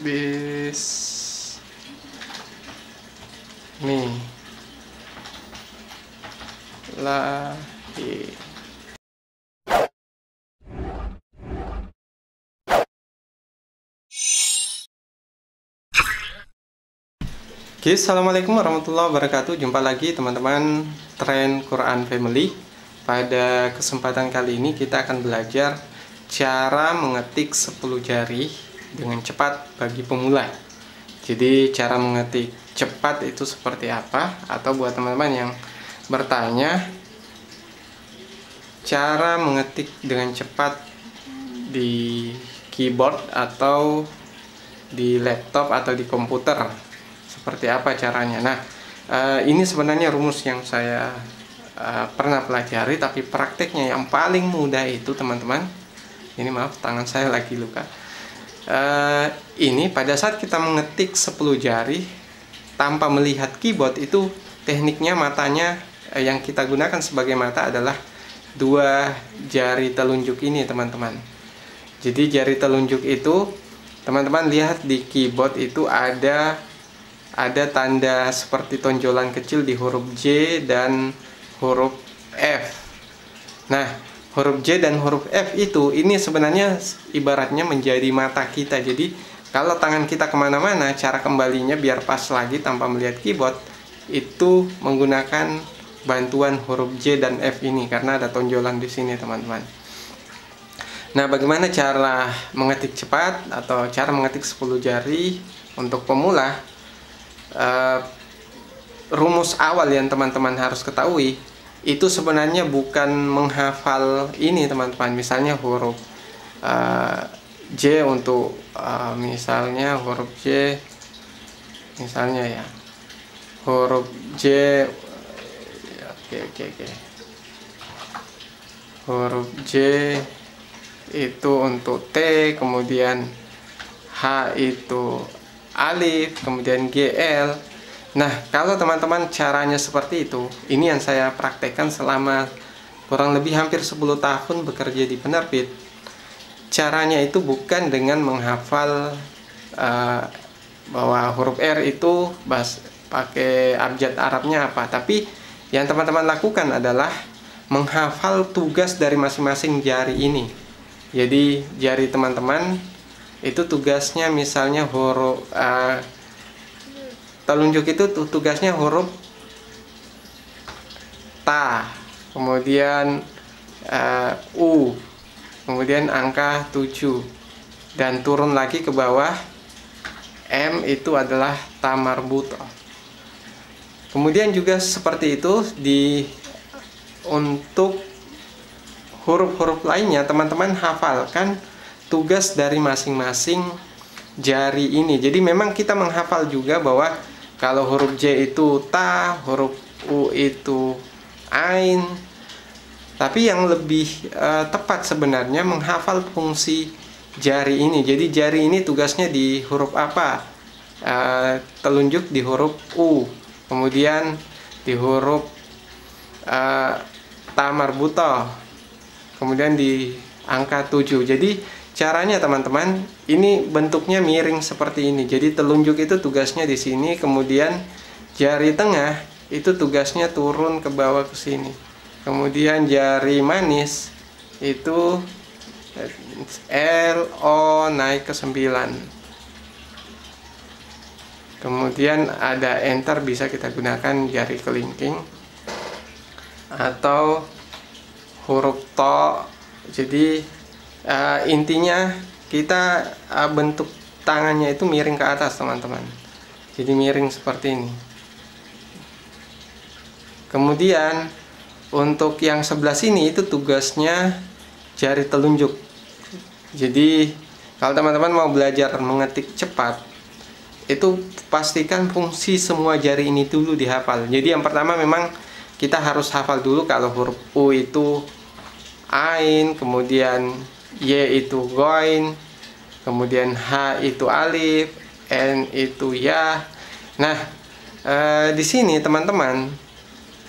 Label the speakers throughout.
Speaker 1: bis mi lahi. Oke, assalamualaikum warahmatullahi wabarakatuh. Jumpa lagi teman-teman Tren Quran Family. Pada kesempatan kali ini kita akan belajar cara mengetik 10 jari dengan cepat bagi pemula. Jadi cara mengetik cepat itu seperti apa? Atau buat teman-teman yang bertanya, cara mengetik dengan cepat di keyboard atau di laptop atau di komputer, seperti apa caranya? Nah, ini sebenarnya rumus yang saya pernah pelajari, tapi prakteknya yang paling mudah itu teman-teman, ini maaf tangan saya lagi luka. Ini pada saat kita mengetik 10 jari tanpa melihat keyboard, itu tekniknya matanya yang kita gunakan sebagai mata adalah 2 jari telunjuk ini teman-teman. Jadi jari telunjuk itu teman-teman lihat di keyboard itu ada tanda seperti tonjolan kecil di huruf J dan huruf F. Nah, huruf J dan huruf F itu ini sebenarnya ibaratnya menjadi mata kita. Jadi kalau tangan kita kemana-mana, cara kembalinya biar pas lagi tanpa melihat keyboard itu menggunakan bantuan huruf J dan F ini, karena ada tonjolan di sini teman-teman. Nah, bagaimana cara mengetik cepat atau cara mengetik 10 jari untuk pemula? Rumus awal yang teman-teman harus ketahui itu sebenarnya bukan menghafal ini teman-teman. Misalnya huruf J untuk misalnya huruf J, misalnya ya huruf J, oke. Huruf J itu untuk T, kemudian H itu alif, kemudian GL. Nah, kalau teman-teman caranya seperti itu, ini yang saya praktekkan selama kurang lebih hampir 10 tahun bekerja di penerbit. Caranya itu bukan dengan menghafal bahwa huruf R itu pakai abjad Arabnya apa, tapi yang teman-teman lakukan adalah menghafal tugas dari masing-masing jari ini. Jadi jari teman-teman itu tugasnya misalnya huruf telunjuk itu tugasnya huruf ta, kemudian U, kemudian angka 7, dan turun lagi ke bawah M itu adalah ta marbutoh. Kemudian juga seperti itu untuk huruf-huruf lainnya, teman-teman hafalkan tugas dari masing-masing jari ini. Jadi memang kita menghafal juga bahwa kalau huruf J itu ta, huruf U itu ain. Tapi yang lebih tepat sebenarnya menghafal fungsi jari ini. Jadi jari ini tugasnya di huruf apa? Telunjuk di huruf U, kemudian di huruf ta marbutoh, kemudian di angka 7. Jadi caranya teman-teman, ini bentuknya miring seperti ini. Jadi telunjuk itu tugasnya di sini, kemudian jari tengah itu tugasnya turun ke bawah ke sini. Kemudian jari manis itu L, O naik ke 9. Kemudian ada enter, bisa kita gunakan jari kelingking atau huruf to. Jadi intinya kita bentuk tangannya itu miring ke atas teman-teman. Jadi miring seperti ini. Kemudian untuk yang sebelah sini itu tugasnya jari telunjuk. Jadi kalau teman-teman mau belajar mengetik cepat, itu pastikan fungsi semua jari ini dulu dihafal. Jadi yang pertama memang kita harus hafal dulu kalau huruf U itu ain, kemudian Y itu goin, kemudian H itu alif, N itu ya. Nah, di sini teman-teman,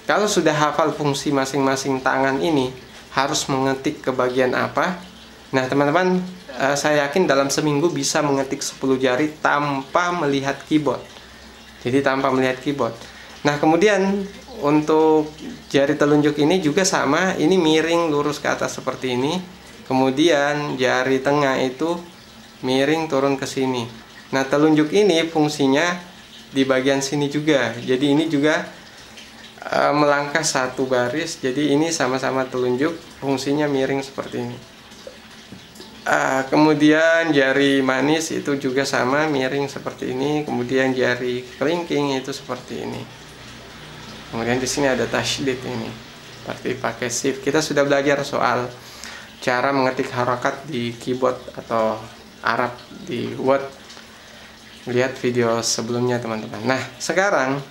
Speaker 1: kalau sudah hafal fungsi masing-masing tangan ini, harus mengetik ke bagian apa? Nah, teman-teman saya yakin dalam seminggu bisa mengetik 10 jari tanpa melihat keyboard. Jadi tanpa melihat keyboard. Nah, kemudian untuk jari telunjuk ini juga sama, ini miring lurus ke atas seperti ini. Kemudian jari tengah itu miring turun ke sini. Nah, telunjuk ini fungsinya di bagian sini juga. Jadi ini juga melangkah satu baris. Jadi ini sama-sama telunjuk, fungsinya miring seperti ini. Kemudian jari manis itu juga sama, miring seperti ini. Kemudian jari kelingking itu seperti ini. Kemudian di sini ada tasydid ini, seperti pakai shift. Kita sudah belajar soal cara mengetik harokat di keyboard atau Arab di Word. Lihat video sebelumnya teman-teman. Nah, sekarang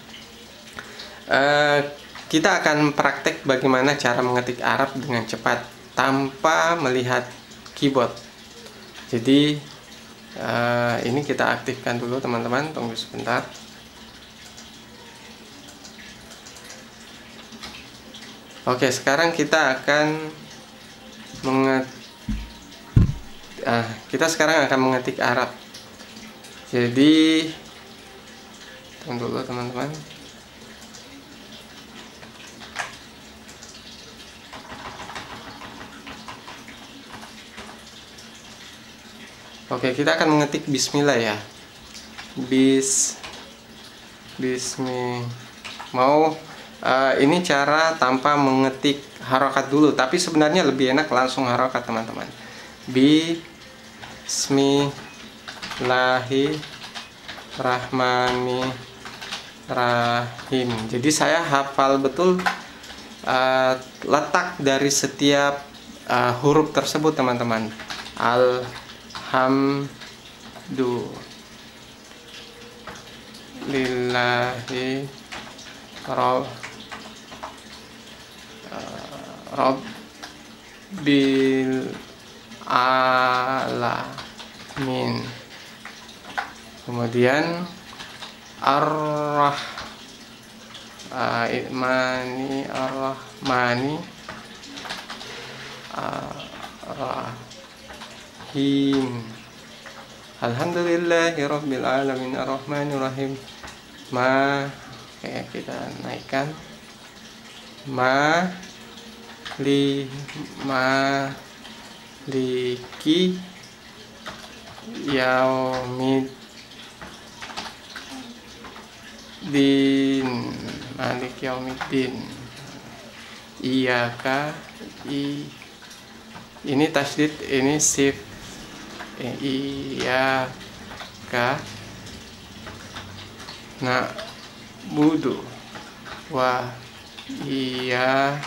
Speaker 1: kita akan praktek bagaimana cara mengetik Arab dengan cepat tanpa melihat keyboard. Jadi ini kita aktifkan dulu teman-teman, tunggu sebentar. Oke, sekarang kita akan mengetik Arab. Jadi tunggu dulu teman-teman. Oke, kita akan mengetik bismillah ya. Ini cara tanpa mengetik harokat dulu, tapi sebenarnya lebih enak langsung harokat teman-teman. Bismillahirrahmanirrahim. Jadi saya hafal betul letak dari setiap huruf tersebut teman-teman. Alhamdulillahi Rabbil alamin. Kemudian Ar-Rahmani Ar-Rahim. Alhamdulillahi Rabbil alamin Ar-Rahmanir-Rahim. Oke, kita naikkan. Maliki yaumiddin. Iyyaka ini tasydid, ini shift. Iyyaka na'budu wa iyyaka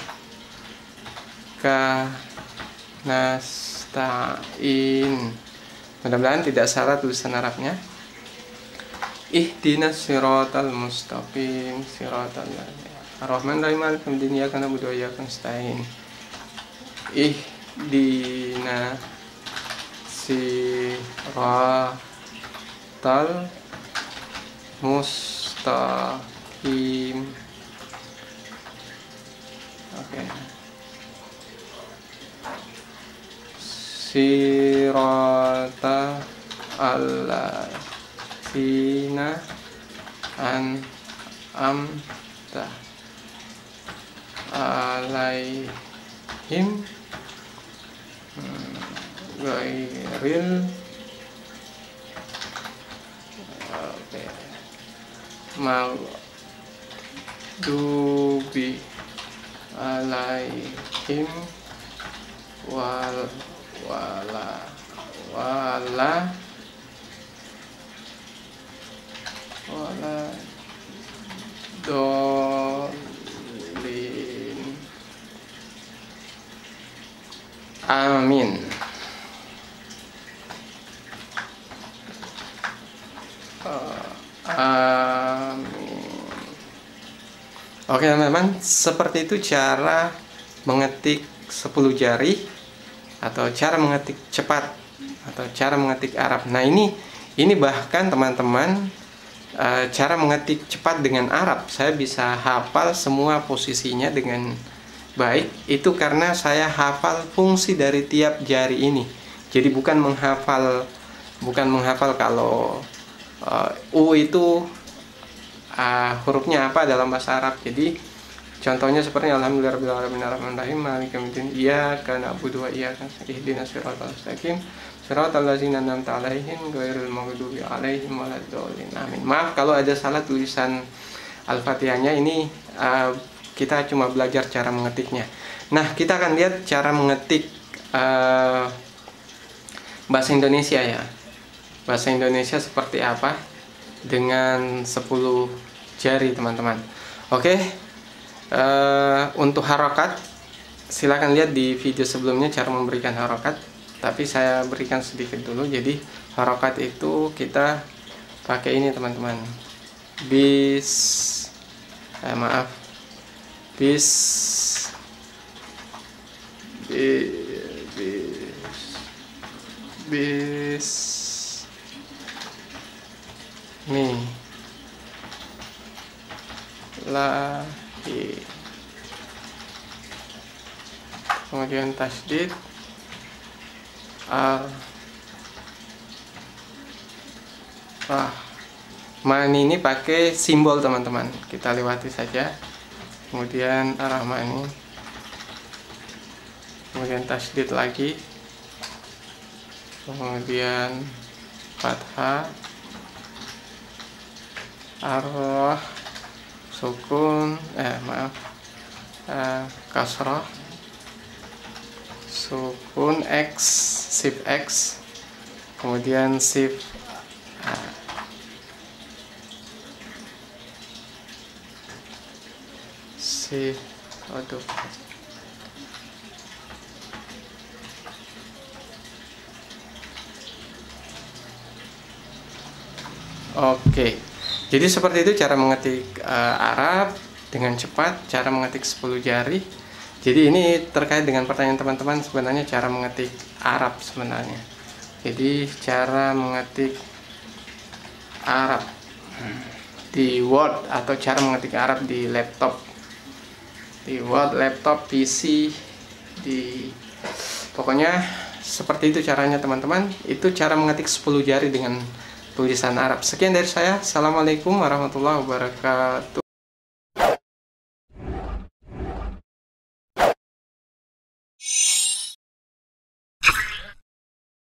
Speaker 1: nasta'in. Mudah-mudahan tidak salah tulisan Arabnya. Ihdinas siratal mustaqim siratal Ar-Rahmanir Rahim Maliki yaumiddin iyyaka na'budu wa iyyaka nasta'in. Ihdinas siratal mustaqim. Oke. Sirata alladzina an'amta alaihim ghairil maghdubi alaihim wala dolin. Amin. Amin. Oke teman-teman, seperti itu cara mengetik 10 jari atau cara mengetik cepat atau cara mengetik Arab. Nah, ini bahkan teman-teman cara mengetik cepat dengan Arab saya bisa hafal semua posisinya dengan baik. Itu karena saya hafal fungsi dari tiap jari ini. Jadi bukan menghafal kalau U itu hurufnya apa dalam bahasa Arab. Jadi contohnya seperti alhamdulillahirabbil alamin maliki yaumiddin iyyaka na'budu wa iyyaka nasta'in ihdinas siratal mustaqim siratal ladzina an'amta 'alaihim ghairil maghdubi 'alaihim waladdallin. Amin. Maaf kalau ada salah tulisan Al-Fatihahnya, ini kita cuma belajar cara mengetiknya. Nah, kita akan lihat cara mengetik bahasa Indonesia ya. Bahasa Indonesia seperti apa dengan 10 jari, teman-teman. Oke. Untuk harokat, silakan lihat di video sebelumnya cara memberikan harokat, tapi saya berikan sedikit dulu. Jadi harokat itu kita pakai ini, teman-teman. Bis lahi, kemudian tasdid Rahman, ini pakai simbol, teman-teman, kita lewati saja. Kemudian Ar-Rahmani, kemudian tasdid lagi, kemudian fathah, arroh, sukun, kasrah, sukun, X, shift X, kemudian shift Oke. Jadi seperti itu cara mengetik Arab dengan cepat, cara mengetik 10 jari. Jadi ini terkait dengan pertanyaan teman-teman, sebenarnya cara mengetik Arab sebenarnya. Jadi cara mengetik Arab di Word atau cara mengetik Arab di laptop. Di Word, laptop, PC, pokoknya seperti itu caranya, teman-teman. Itu cara mengetik 10 jari dengan tulisan Arab. Sekian dari saya. Assalamualaikum warahmatullahi wabarakatuh.